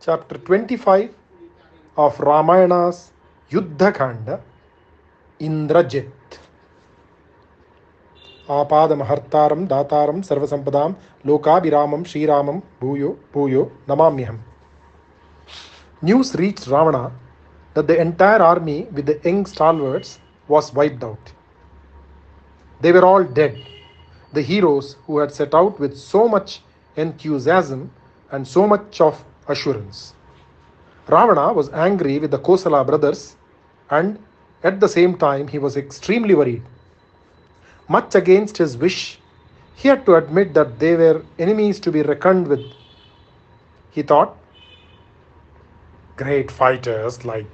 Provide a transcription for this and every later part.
Chapter 25 of Ramayana's Yudhakhanda, Indrajit. Apadamahartaram dataram sarvasampadam lokabhiramam Shriramam bhuyo bhuyo namamyaham. News reached Ravana that the entire army with the young stalwarts was wiped out. They were all dead, the heroes who had set out with so much enthusiasm and so much of assurance. Ravana was angry with the Kosala brothers, and at the same time he was extremely worried. Much against his wish, he had to admit that they were enemies to be reckoned with. He thought, great fighters like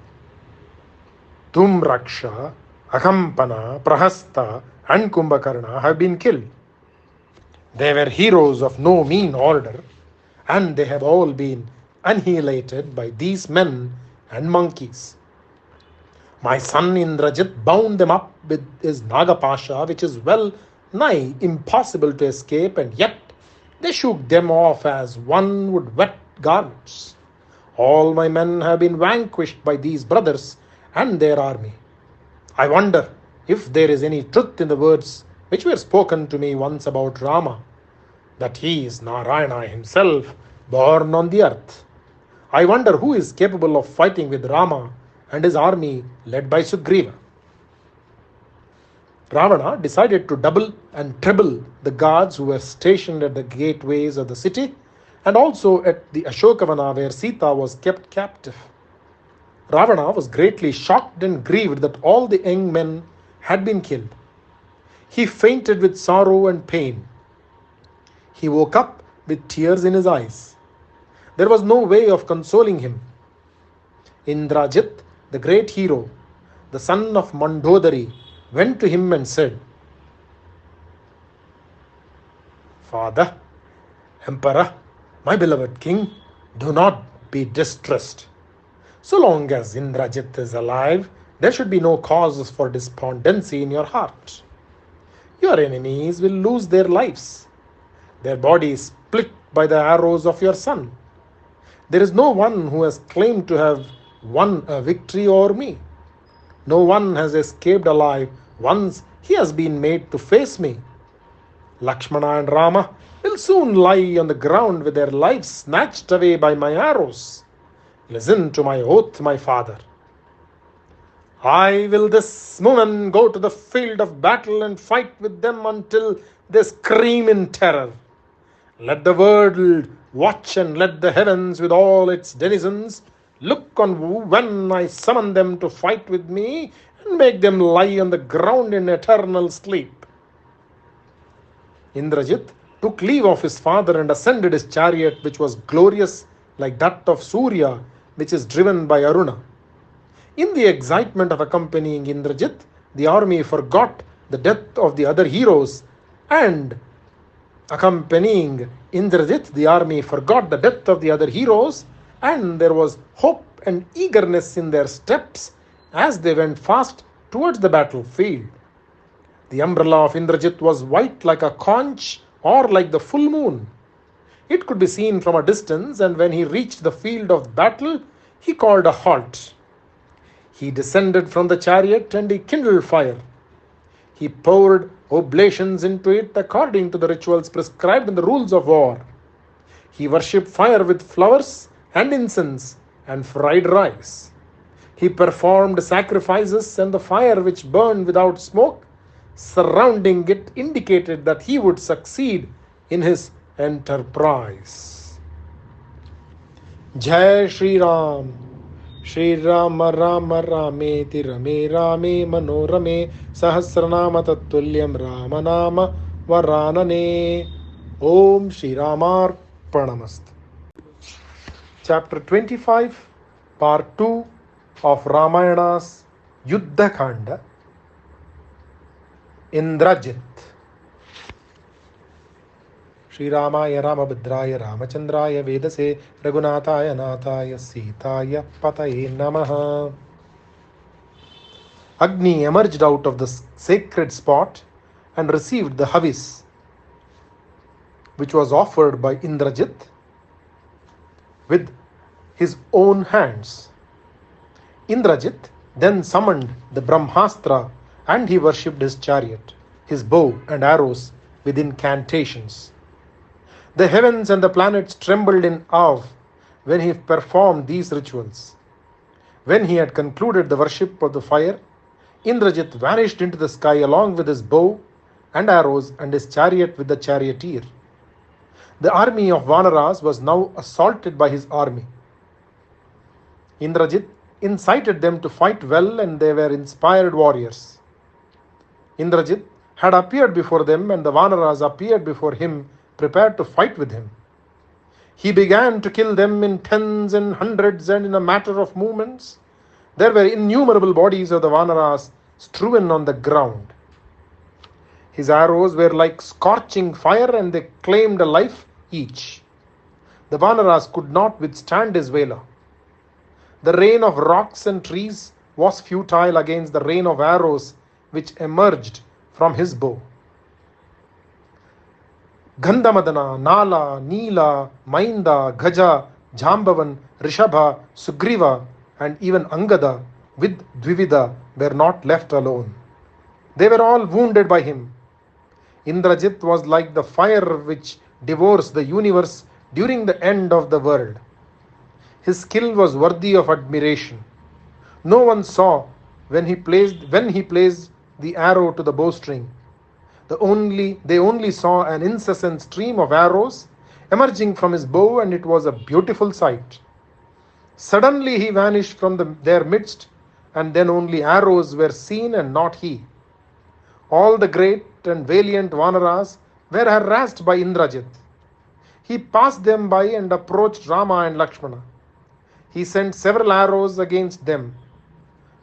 Dhumraksha, Akampana, Prahasta and Kumbhakarna have been killed. They were heroes of no mean order, and they have all been annihilated by these men and monkeys. My son Indrajit bound them up with his Nagapasha, which is well nigh impossible to escape, and yet they shook them off as one would wet garments. All my men have been vanquished by these brothers and their army. I wonder if there is any truth in the words which were spoken to me once about Rama, that he is Narayana himself, born on the earth. I wonder who is capable of fighting with Rama and his army led by Sugriva. Ravana decided to double and treble the guards who were stationed at the gateways of the city and also at the Ashokavana where Sita was kept captive. Ravana was greatly shocked and grieved that all the young men had been killed. He fainted with sorrow and pain. He woke up with tears in his eyes. There was no way of consoling him. Indrajit, the great hero, the son of Mandodari, went to him and said, Father, Emperor, my beloved king, do not be distressed. So long as Indrajit is alive, there should be no cause for despondency in your heart. Your enemies will lose their lives, their bodies split by the arrows of your son. There is no one who has claimed to have won a victory over me. No one has escaped alive once he has been made to face me. Lakshmana and Rama will soon lie on the ground with their lives snatched away by my arrows. Listen to my oath, my father. I will this moment go to the field of battle and fight with them until they scream in terror. Let the world watch and let the heavens with all its denizens look on when I summon them to fight with me and make them lie on the ground in eternal sleep. Indrajit took leave of his father and ascended his chariot, which was glorious like that of Surya, which is driven by Aruna. In the excitement of accompanying Indrajit, the army forgot the death of the other heroes, and accompanying Indrajit, the army forgot the death of the other heroes, and there was hope and eagerness in their steps as they went fast towards the battlefield. The umbrella of Indrajit was white like a conch or like the full moon. It could be seen from a distance, and when he reached the field of battle, he called a halt. He descended from the chariot and he kindled fire. He poured oblations into it according to the rituals prescribed in the rules of war. He worshipped fire with flowers and incense and fried rice. He performed sacrifices, and the fire which burned without smoke surrounding it indicated that he would succeed in his enterprise. Jai Shri Ram. Shri Rama Rama Rameti Rame Rame Manorame Sahasranama Tattulyam Ramanama Varanane. Om Shri Ramar Pranamast. Chapter 25, Part 2 of Ramayana's Yudhakhanda, Indrajit. Shri Ramaya Ramabhadraya Ramachandraya Vedase Raghunataya Nathaya Sitaya Pataye Namaha. Agni emerged out of the sacred spot and received the Havis, which was offered by Indrajit. With his own hands. Indrajit then summoned the Brahmastra and he worshipped his chariot, his bow and arrows with incantations. The heavens and the planets trembled in awe when he performed these rituals. When he had concluded the worship of the fire, Indrajit vanished into the sky along with his bow and arrows and his chariot with the charioteer. The army of Vanaras was now assaulted by his army. Indrajit incited them to fight well, and they were inspired warriors. Indrajit had appeared before them, and the Vanaras appeared before him, prepared to fight with him. He began to kill them in tens and hundreds, and in a matter of moments, there were innumerable bodies of the Vanaras strewn on the ground. His arrows were like scorching fire, and they claimed a life each. The Vanaras could not withstand his valor. The rain of rocks and trees was futile against the rain of arrows which emerged from his bow. Gandhamadana, Nala, Neela, Mainda, Gaja, Jambavan, Rishabha, Sugriva, and even Angada with Dvivida were not left alone. They were all wounded by him. Indrajit was like the fire which devours the universe during the end of the world. His skill was worthy of admiration. No one saw when he placed the arrow to the bowstring. They only saw an incessant stream of arrows emerging from his bow, and it was a beautiful sight. Suddenly he vanished from their midst, and then only arrows were seen and not he. All the great and valiant Vanaras were harassed by Indrajit. He passed them by and approached Rama and Lakshmana. He sent several arrows against them.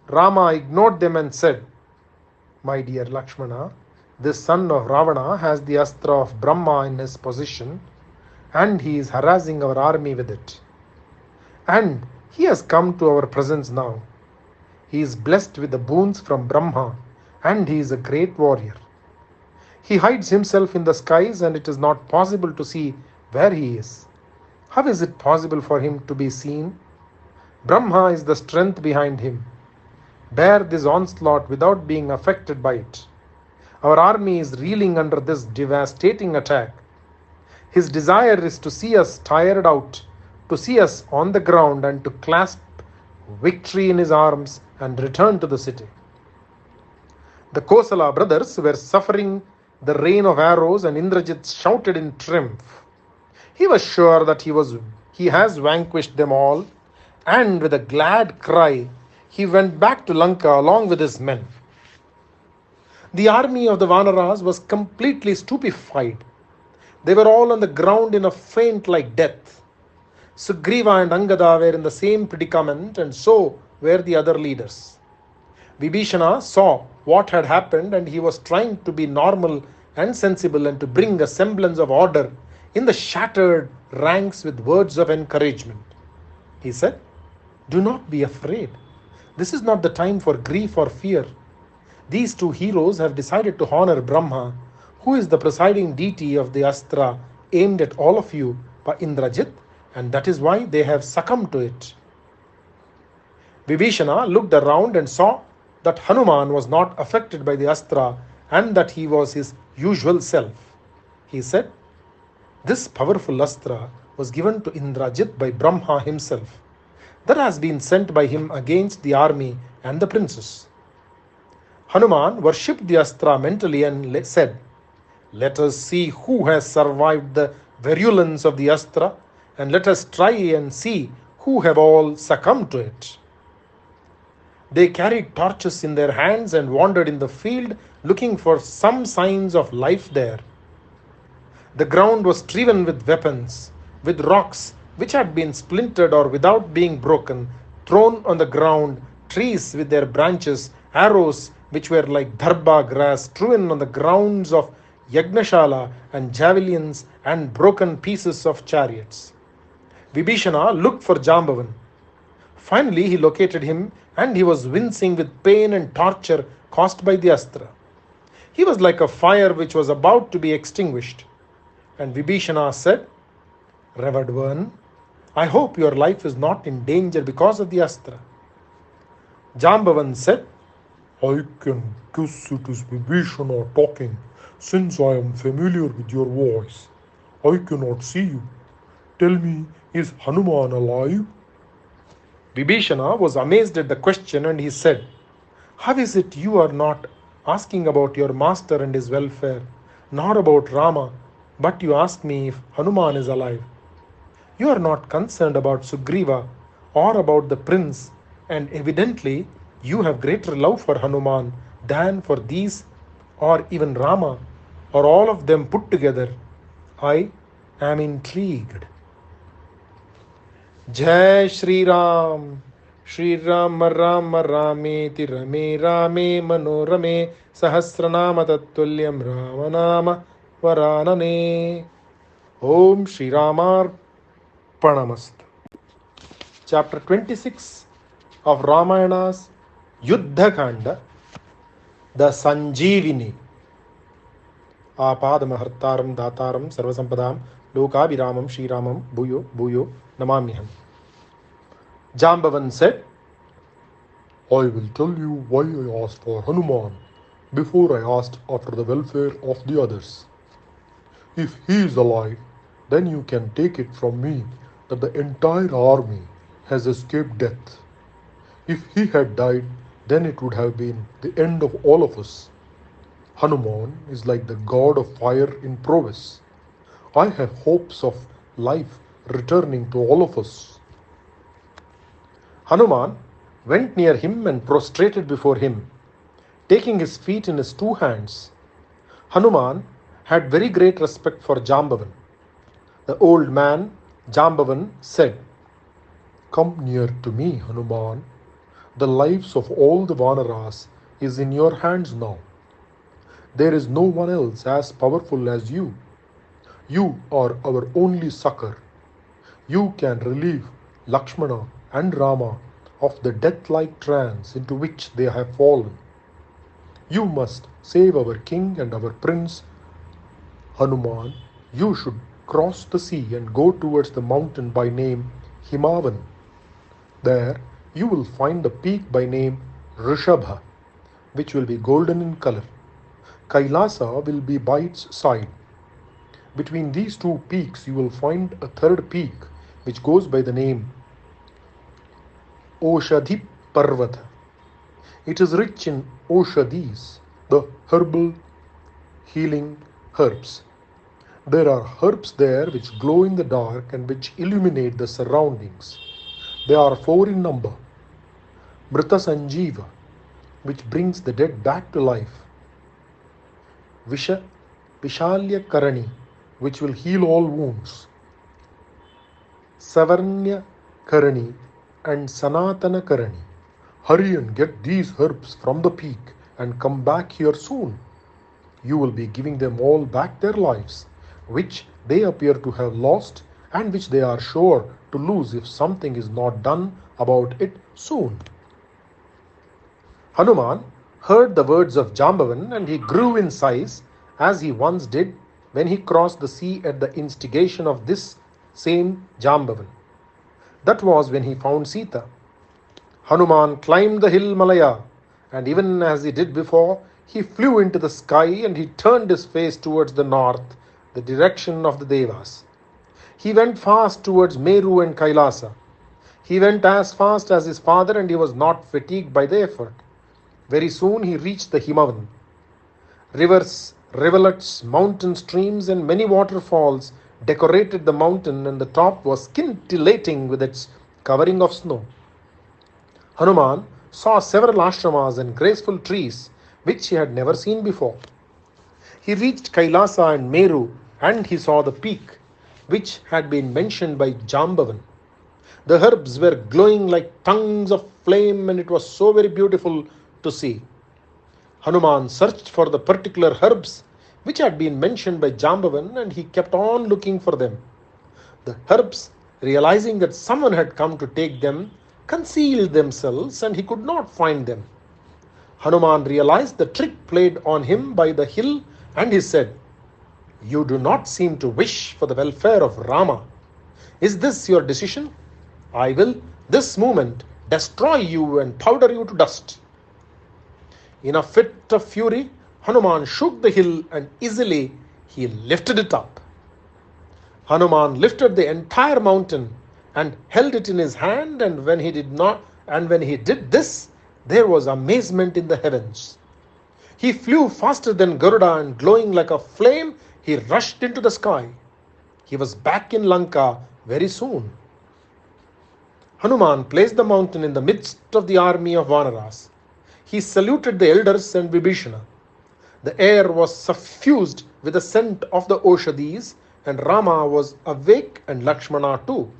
Rama ignored them and said, "My dear Lakshmana, this son of Ravana has the astra of Brahma in his possession, and he is harassing our army with it. And he has come to our presence now. He is blessed with the boons from Brahma, and he is a great warrior. He hides himself in the skies, and it is not possible to see where he is. How is it possible for him to be seen? Brahma is the strength behind him. Bear this onslaught without being affected by it. Our army is reeling under this devastating attack. His desire is to see us tired out, to see us on the ground, and to clasp victory in his arms and return to the city." The Kosala brothers were suffering the rain of arrows, and Indrajit shouted in triumph. He was sure that he has vanquished them all, and with a glad cry, he went back to Lanka along with his men. The army of the Vanaras was completely stupefied. They were all on the ground in a faint like death. Sugriva and Angada were in the same predicament, and so were the other leaders. Vibhishana saw what had happened, and he was trying to be normal and sensible and to bring a semblance of order in the shattered ranks with words of encouragement. He said, "Do not be afraid. This is not the time for grief or fear. These two heroes have decided to honor Brahma, who is the presiding deity of the astra aimed at all of you by Indrajit, and that is why they have succumbed to it." Vibhishana looked around and saw that Hanuman was not affected by the astra and that he was his usual self. He said, "This powerful astra was given to Indrajit by Brahma himself. That has been sent by him against the army and the princess." Hanuman worshipped the astra mentally and said, "Let us see who has survived the virulence of the astra, and let us try and see who have all succumbed to it." They carried torches in their hands and wandered in the field looking for some signs of life there. The ground was strewn with weapons, with rocks which had been splintered or without being broken, thrown on the ground, trees with their branches, arrows which were like dharba grass strewn on the grounds of Yagnashala, and javelins and broken pieces of chariots. Vibhishana looked for Jambavan. Finally he located him, and he was wincing with pain and torture caused by the astra. He was like a fire which was about to be extinguished. And Vibhishana said, "Revered one, I hope your life is not in danger because of the Astra. Jambavan said, I can guess it is Vibhishana talking, since I am familiar with your voice. I cannot see you. Tell me, is Hanuman alive? Vibhishana was amazed at the question and he said, how is it you are not asking about your master and his welfare, nor about Rama, but you ask me if Hanuman is alive? You are not concerned about Sugriva or about the prince, and evidently you have greater love for Hanuman than for these or even Rama or all of them put together. I am intrigued. Jai Shri Ram. Shri Ram Ram Rame Tirame Rame Manorame Sahasranama Tattvalyam Ramanama Varanane. Om Shri Ramar Panamast. Chapter 26 of Ramayana's Yudhakhanda, the Sanjeevini. Apadamahartaram Dataram Sarvasampadam Lokabhiramam Shri Ramam Bhuyo Bhuyo Namamiham. Jambavan said, I will tell you why I asked for Hanuman before I asked after the welfare of the others. If he is alive, then you can take it from me that the entire army has escaped death. If he had died, then it would have been the end of all of us. Hanuman is like the god of fire in prowess. I have hopes of life returning to all of us. Hanuman went near him and prostrated before him, taking his feet in his two hands. Hanuman had very great respect for Jambavan. The old man, Jambavan, said, Come near to me, Hanuman. The lives of all the Vanaras is in your hands now. There is no one else as powerful as you. You are our only succor. You can relieve Lakshmana and Rama of the death-like trance into which they have fallen. You must save our king and our prince. Hanuman, you should cross the sea and go towards the mountain by name Himavan. There you will find a peak by name Rishabha, which will be golden in color. Kailasa will be by its side. Between these two peaks you will find a third peak which goes by the name Oshadhi Parvata. It is rich in Oshadhis, the herbal healing herbs. There are herbs there which glow in the dark and which illuminate the surroundings. They are 4 in number. Mrita Sanjeeva, which brings the dead back to life. Vishalya Karani, which will heal all wounds. Savarnya Karani and Sanatana Karani. Hurry and get these herbs from the peak and come back here soon. You will be giving them all back their lives, which they appear to have lost and which they are sure to lose if something is not done about it soon. Hanuman heard the words of Jambavan and he grew in size as he once did when he crossed the sea at the instigation of this same Jambavan. That was when he found Sita. Hanuman climbed the hill Malaya, and even as he did before, he flew into the sky and he turned his face towards the north, the direction of the Devas. He went fast towards Meru and Kailasa. He went as fast as his father and he was not fatigued by the effort. Very soon he reached the Himavan. Rivers, rivulets, mountain streams and many waterfalls decorated the mountain, and the top was scintillating with its covering of snow. Hanuman saw several ashramas and graceful trees which he had never seen before. He reached Kailasa and Meru and he saw the peak which had been mentioned by Jambavan. The herbs were glowing like tongues of flame and it was so very beautiful to see. Hanuman searched for the particular herbs which had been mentioned by Jambavan and he kept on looking for them. The herbs, realizing that someone had come to take them, concealed themselves and he could not find them. Hanuman realized the trick played on him by the hill and he said, You do not seem to wish for the welfare of Rama. Is this your decision? I will, this moment, destroy you and powder you to dust. In a fit of fury, Hanuman shook the hill and easily he lifted it up. Hanuman lifted the entire mountain and held it in his hand, and when he did this, there was amazement in the heavens. He flew faster than Garuda, and glowing like a flame, he rushed into the sky. He was back in Lanka very soon. Hanuman placed the mountain in the midst of the army of Vanaras. He saluted the elders and Vibhishana. The air was suffused with the scent of the Oshadis, and Rama was awake and Lakshmana too.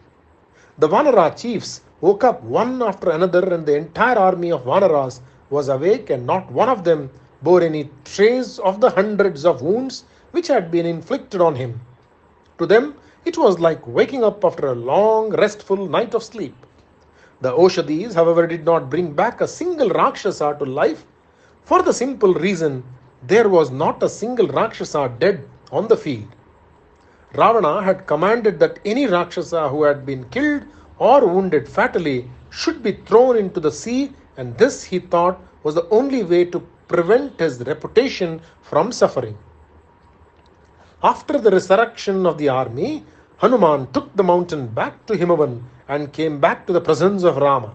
The Vanara chiefs woke up one after another, and the entire army of Vanaras was awake, and not one of them bore any trace of the hundreds of wounds which had been inflicted on him. To them, it was like waking up after a long, restful night of sleep. The Oshadis, however, did not bring back a single Rakshasa to life, for the simple reason there was not a single Rakshasa dead on the field. Ravana had commanded that any Rakshasa who had been killed or wounded fatally should be thrown into the sea, and this, he thought, was the only way to prevent his reputation from suffering. After the resurrection of the army, Hanuman took the mountain back to Himavan and came back to the presence of Rama.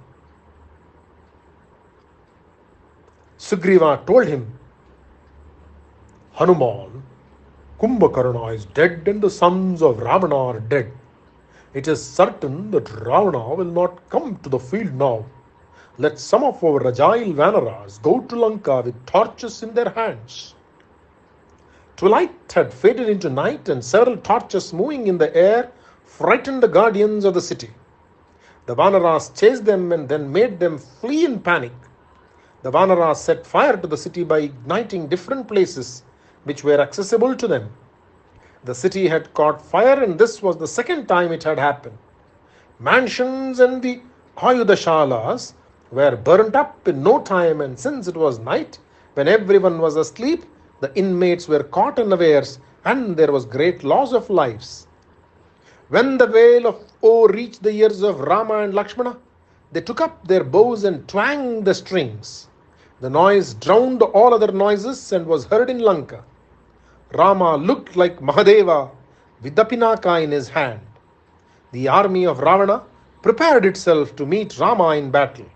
Sugriva told him, Hanuman, Kumbhakarna is dead and the sons of Ravana are dead. It is certain that Ravana will not come to the field now. Let some of our agile Vanaras go to Lanka with torches in their hands. Twilight had faded into night, and several torches moving in the air frightened the guardians of the city. The Vanaras chased them and then made them flee in panic. The Vanaras set fire to the city by igniting different places which were accessible to them. The city had caught fire, and this was the second time it had happened. Mansions and the Ayudhashalas were burnt up in no time, and since it was night, when everyone was asleep, the inmates were caught unawares, and there was great loss of lives. When the wail of O reached the ears of Rama and Lakshmana, they took up their bows and twanged the strings. The noise drowned all other noises and was heard in Lanka. Rama looked like Mahadeva with the Pinaka in his hand. The army of Ravana prepared itself to meet Rama in battle.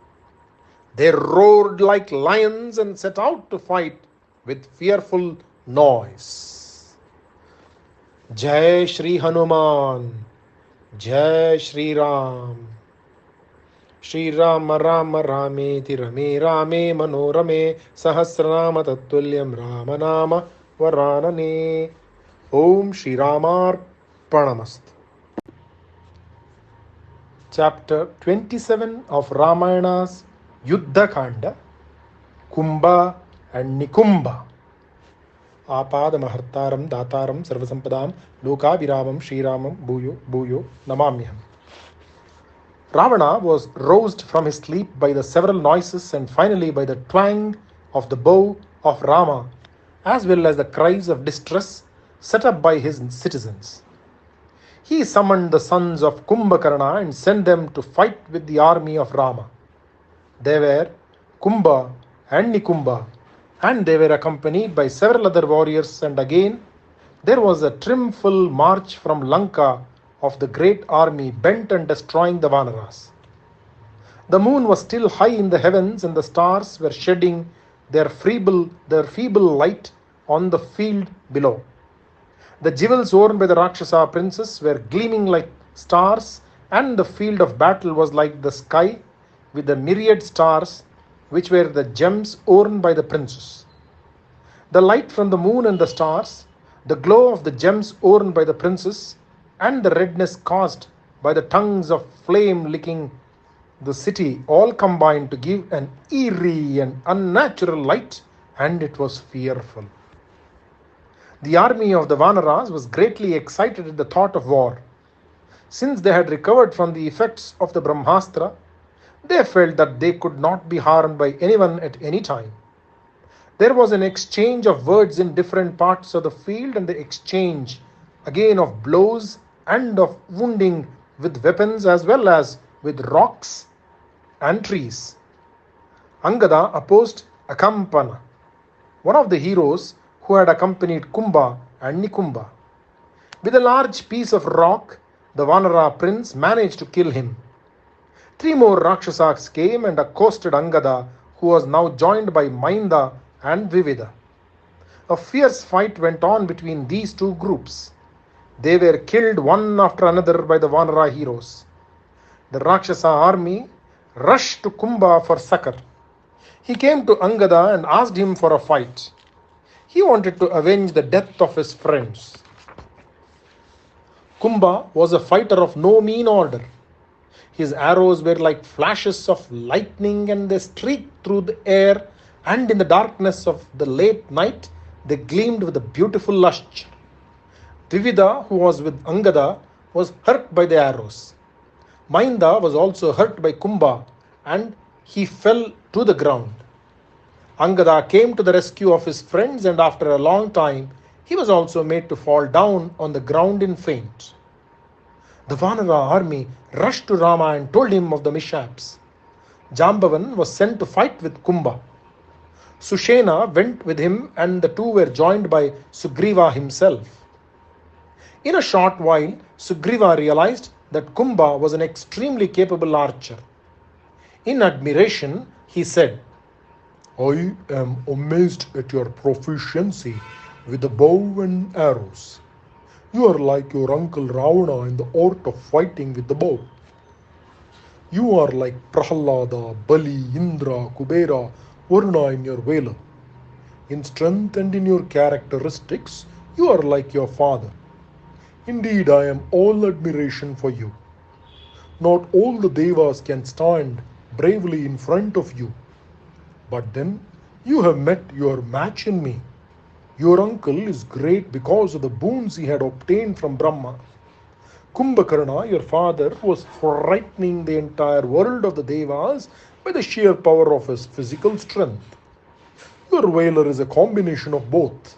They roared like lions and set out to fight with fearful noise. Jai Shri Hanuman, Jai Shri Ram. Shri Rama Rama Rameti Rame Rame Manorame Sahasranama Tattvalyam Ramanama Varanane. Om Shri Ramar Pranamast. Chapter 27 of Ramayana's Yudhakhanda, Kumbha and Nikumbha. Apadamahartaram Dataram Sarvasampadam Lokaviramam Shriramam Bhuyo Bhuyo Namamyam. Ravana was roused from his sleep by the several noises and finally by the twang of the bow of Rama, as well as the cries of distress set up by his citizens. He summoned the sons of Kumbhakarna and sent them to fight with the army of Rama. They were Kumbha and Nikumbha, and they were accompanied by several other warriors, and again there was a triumphal march from Lanka of the great army bent on destroying the Vanaras. The moon was still high in the heavens, and the stars were shedding their feeble light on the field below. The jewels worn by the Rakshasa princes were gleaming like stars, and the field of battle was like the sky with the myriad stars, which were the gems worn by the princes. The light from the moon and the stars, the glow of the gems worn by the princes, and the redness caused by the tongues of flame licking the city all combined to give an eerie and unnatural light, and it was fearful. The army of the Vanaras was greatly excited at the thought of war. Since they had recovered from the effects of the Brahmastra, they felt that they could not be harmed by anyone at any time. There was an exchange of words in different parts of the field, and the exchange again of blows and of wounding with weapons as well as with rocks and trees. Angada opposed Akampana, one of the heroes who had accompanied Kumbha and Nikumba. With a large piece of rock, the Vanara prince managed to kill him. 3 more Rakshasas came and accosted Angada, who was now joined by Mainda and Vivida. A fierce fight went on between these two groups. They were killed one after another by the Vanara heroes. The Rakshasa army rushed to Kumbha for succor. He came to Angada and asked him for a fight. He wanted to avenge the death of his friends. Kumbha was a fighter of no mean order. His arrows were like flashes of lightning, and they streaked through the air, and in the darkness of the late night they gleamed with a beautiful lustre. Vivida, who was with Angada, was hurt by the arrows. Mainda was also hurt by Kumbha, and he fell to the ground. Angada came to the rescue of his friends, and after a long time he was also made to fall down on the ground in faint. The Vanara army rushed to Rama and told him of the mishaps. Jambavan was sent to fight with Kumbha. Sushena went with him, and the two were joined by Sugriva himself. In a short while, Sugriva realized that Kumbha was an extremely capable archer. In admiration, he said, "I am amazed at your proficiency with the bow and arrows. You are like your uncle Ravana in the art of fighting with the bow. You are like Prahlada, Bali, Indra, Kubera, Varuna in your valor. In strength and in your characteristics, you are like your father. Indeed, I am all admiration for you. Not all the Devas can stand bravely in front of you. But then, you have met your match in me. Your uncle is great because of the boons he had obtained from Brahma. Kumbhakarna, your father, was frightening the entire world of the Devas by the sheer power of his physical strength. Your valor is a combination of both.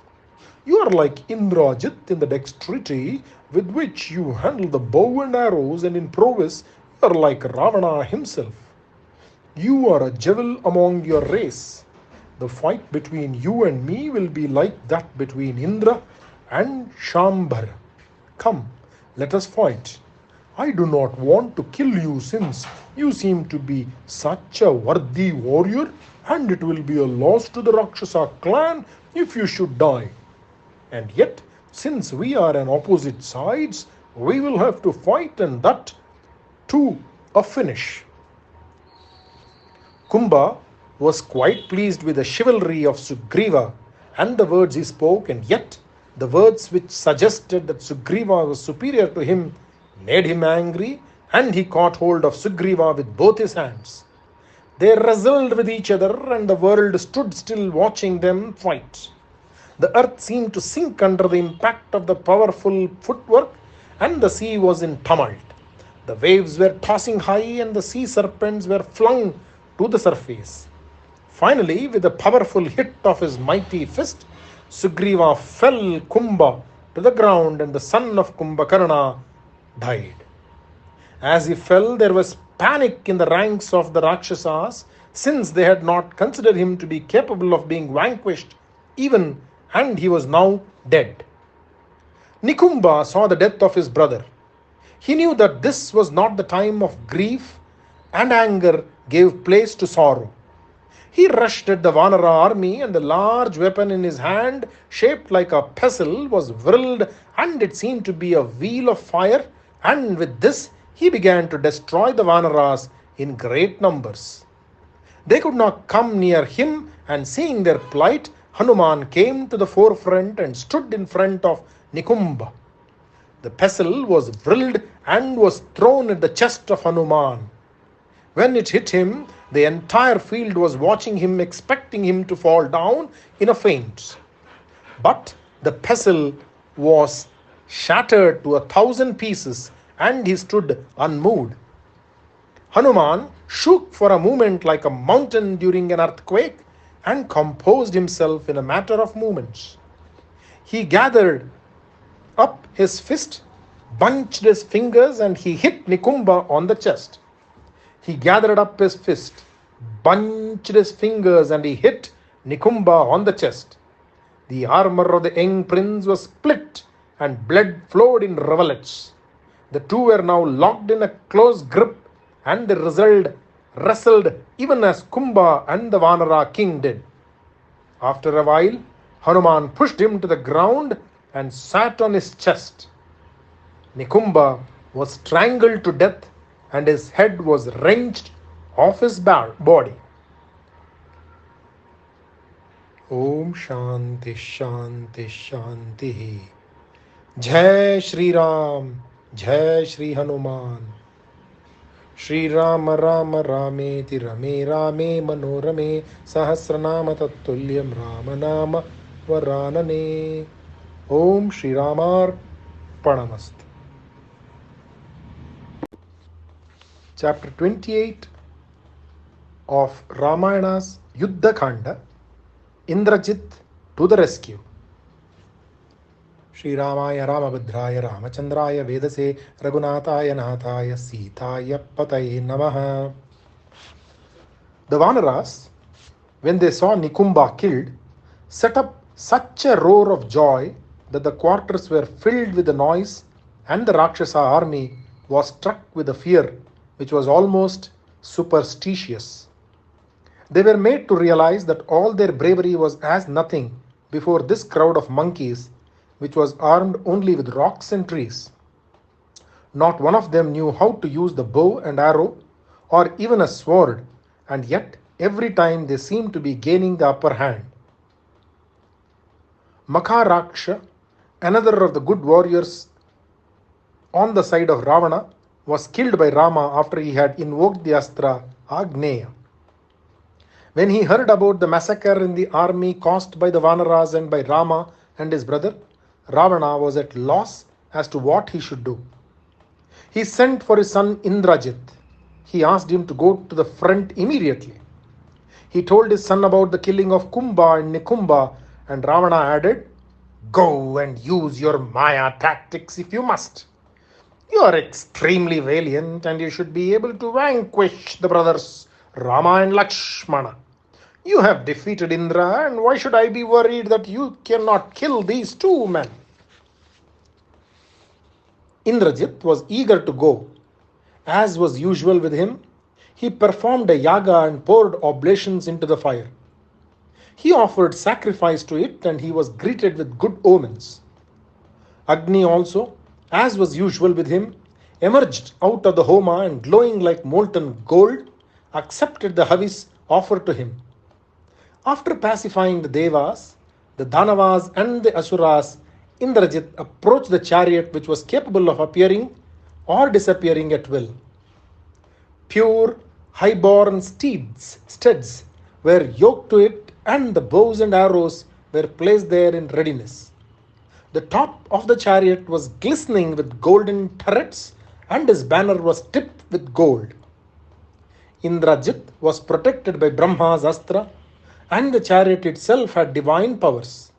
You are like Indrajit in the dexterity with which you handle the bow and arrows, and in prowess you are like Ravana himself. You are a jewel among your race. The fight between you and me will be like that between Indra and Shambhara. Come, let us fight. I do not want to kill you, since you seem to be such a worthy warrior, and it will be a loss to the Rakshasa clan if you should die. And yet, since we are on opposite sides, we will have to fight, and that to a finish." Kumbha was quite pleased with the chivalry of Sugriva and the words he spoke, and yet the words which suggested that Sugriva was superior to him made him angry, and he caught hold of Sugriva with both his hands. They wrestled with each other, and the world stood still watching them fight. The earth seemed to sink under the impact of the powerful footwork, and the sea was in tumult. The waves were tossing high, and the sea serpents were flung to the surface. Finally, with a powerful hit of his mighty fist, Sugriva fell Kumbha to the ground, and the son of Kumbhakarna died. As he fell, there was panic in the ranks of the Rakshasas, since they had not considered him to be capable of being vanquished, and he was now dead. Nikumba saw the death of his brother. He knew that this was not the time of grief, and anger gave place to sorrow. He rushed at the Vanara army, and the large weapon in his hand, shaped like a pestle, was whirled, and it seemed to be a wheel of fire, and with this he began to destroy the Vanaras in great numbers. They could not come near him, and seeing their plight, Hanuman came to the forefront and stood in front of Nikumba. The pestle was whirled and was thrown at the chest of Hanuman. When it hit him, the entire field was watching him, expecting him to fall down in a faint. But the pestle was shattered to 1,000 pieces, and he stood unmoved. Hanuman shook for a moment like a mountain during an earthquake, and composed himself in a matter of moments. He gathered up his fist bunched his fingers, and he hit Nikumba on the chest. He gathered up his fist, bunched his fingers, and he hit Nikumba on the chest. The armor of the young prince was split, and blood flowed in rivulets. The two were now locked in a close grip, and they wrestled even as Kumba and the Vanara king did. After a while, Hanuman pushed him to the ground and sat on his chest. Nikumba was strangled to death, and his head was wrenched off his body. Om Shanti Shanti Shanti. Jai Shri Ram, Jai Shri Hanuman. Shri Rama Rama Rameti Rame Rame Manorame Sahasranama Tattuliyam Ramanama Varanane. Om Shri Ramar Panamast. Chapter 28 of Ramayana's Yudhakhanda, Indrajit to the rescue. Shri Ramaya Ramabhadraya Ramachandraya Vedase Raghunathaya Nathaya Sitaya Pataye Namaha. The Vanaras, when they saw Nikumba killed, set up such a roar of joy that the quarters were filled with the noise, and the Rakshasa army was struck with a fear which was almost superstitious. They were made to realize that all their bravery was as nothing before this crowd of monkeys, which was armed only with rocks and trees. Not one of them knew how to use the bow and arrow, or even a sword, and yet every time they seemed to be gaining the upper hand. Makaraksha, another of the good warriors on the side of Ravana, was killed by Rama after he had invoked the astra Agneya. When he heard about the massacre in the army caused by the Vanaras and by Rama and his brother, Ravana was at loss as to what he should do. He sent for his son Indrajit. He asked him to go to the front immediately. He told his son about the killing of Kumba and Nikumba, and Ravana added, "Go and use your Maya tactics if you must. You are extremely valiant, and you should be able to vanquish the brothers Rama and Lakshmana. You have defeated Indra, and why should I be worried that you cannot kill these two men?" Indrajit was eager to go. As was usual with him, he performed a yaga and poured oblations into the fire. He offered sacrifice to it, and he was greeted with good omens. Agni also, as was usual with him, emerged out of the homa and, glowing like molten gold, accepted the havis offered to him. After pacifying the Devas, the Danavas and the Asuras, Indrajit approached the chariot, which was capable of appearing or disappearing at will. Pure, high-born steeds were yoked to it, and the bows and arrows were placed there in readiness. The top of the chariot was glistening with golden turrets, and his banner was tipped with gold. Indrajit was protected by Brahma's astra, and the chariot itself had divine powers.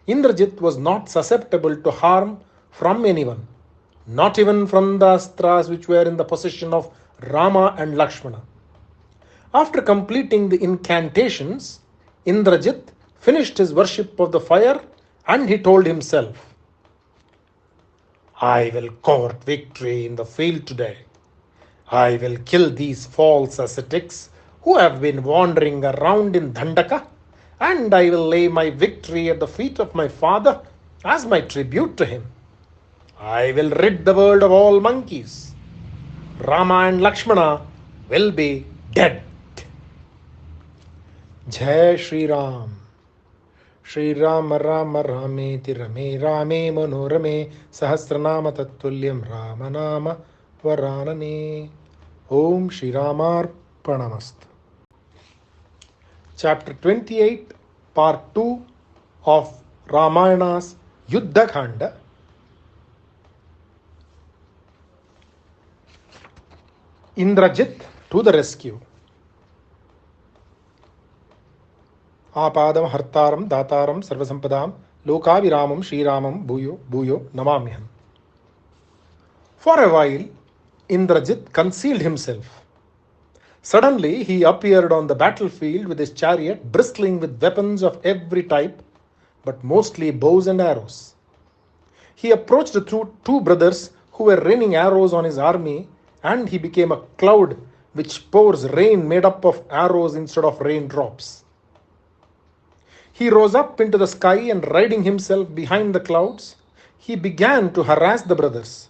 Indrajit was not susceptible to harm from anyone, not even from the astras which were in the possession of Rama and Lakshmana. After completing the incantations, Indrajit finished his worship of the fire, and he told himself, "I will court victory in the field today. I will kill these false ascetics who have been wandering around in Dandaka, and I will lay my victory at the feet of my father as my tribute to him. I will rid the world of all monkeys. Rama and Lakshmana will be dead." Jai Shri Ram. Shri Rama Rama Rameti Rame Rame Manorame Sahasranama Tattuliyam Ramanama Varanane. Om Shri Ramar Panamast. Chapter 28, Part 2 of Ramayana's Yudhakhanda, Indrajit to the rescue. Apadam Hartaram Dataram Sarvasampadam Lokaviramam Shriramam Bhuyo Bhuyo Namamyam. For a while, Indrajit concealed himself. Suddenly, he appeared on the battlefield with his chariot bristling with weapons of every type, but mostly bows and arrows. He approached the two brothers who were raining arrows on his army, and he became a cloud which pours rain made up of arrows instead of raindrops. He rose up into the sky and, riding himself behind the clouds, he began to harass the brothers.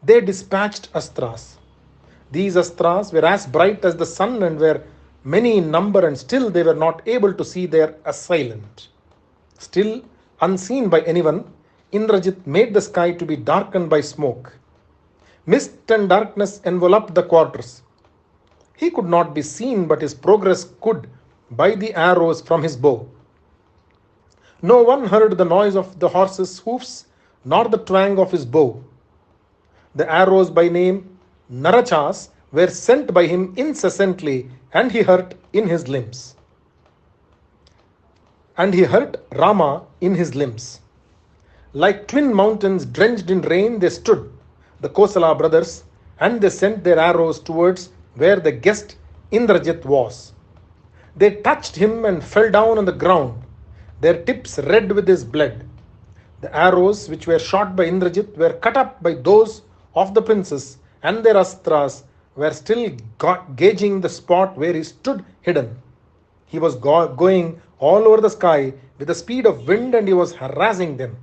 They dispatched astras. These astras were as bright as the sun and were many in number, and still they were not able to see their assailant. Still, unseen by anyone, Indrajit made the sky to be darkened by smoke. Mist and darkness enveloped the quarters. He could not be seen, but his progress could by the arrows from his bow. No one heard the noise of the horse's hoofs, nor the twang of his bow. The arrows by name Narachas were sent by him incessantly, and he hurt Rama in his limbs. Like twin mountains drenched in rain, they stood, the Kosala brothers, and they sent their arrows towards where the guest Indrajit was. They touched him and fell down on the ground, their tips red with his blood. The arrows which were shot by Indrajit were cut up by those of the princes, and their astras were still gauging the spot where he stood hidden. He was going all over the sky with the speed of wind, and he was harassing them.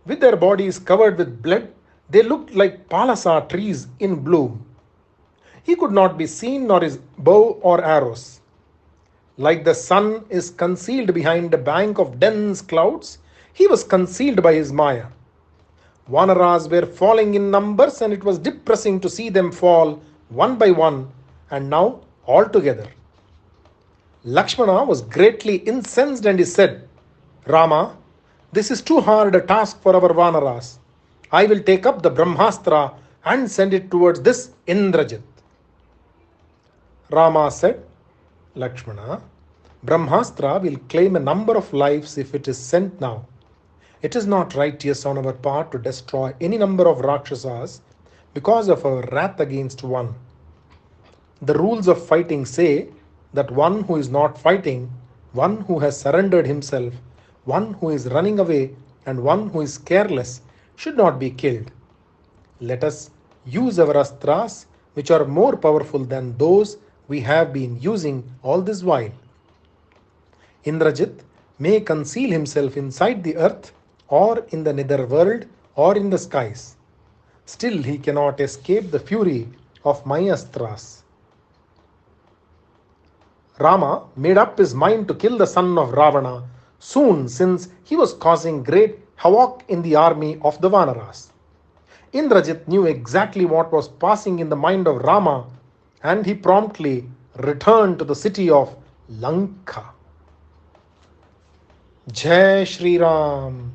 With their bodies covered with blood, they looked like palasa trees in bloom. He could not be seen, nor his bow or arrows. Like the sun is concealed behind a bank of dense clouds, he was concealed by his Maya. Vanaras were falling in numbers, and it was depressing to see them fall one by one, and now all together. Lakshmana was greatly incensed, and he said, Rama, this is too hard a task for our Vanaras. I will take up the Brahmastra and send it towards this Indrajit. Rama said, Lakshmana, Brahmastra will claim a number of lives if it is sent now. It is not righteous on our part to destroy any number of Rakshasas because of our wrath against one. The rules of fighting say that one who is not fighting, one who has surrendered himself, one who is running away, and one who is careless should not be killed. Let us use our astras, which are more powerful than those we have been using all this while. Indrajit may conceal himself inside the earth, or in the nether world, or in the skies. Still he cannot escape the fury of my astras. Rama made up his mind to kill the son of Ravana soon, since he was causing great havoc in the army of the Vanaras. Indrajit knew exactly what was passing in the mind of Rama, and he promptly returned to the city of Lanka. Jai Shri Ram.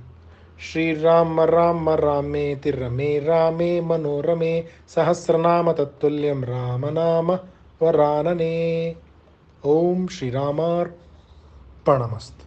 Shri Rama Rama Rame Tirame Rame Manorame Sahasranama Tattulyam Ramanama Varanane. Om Shri Ramar Pranamastu.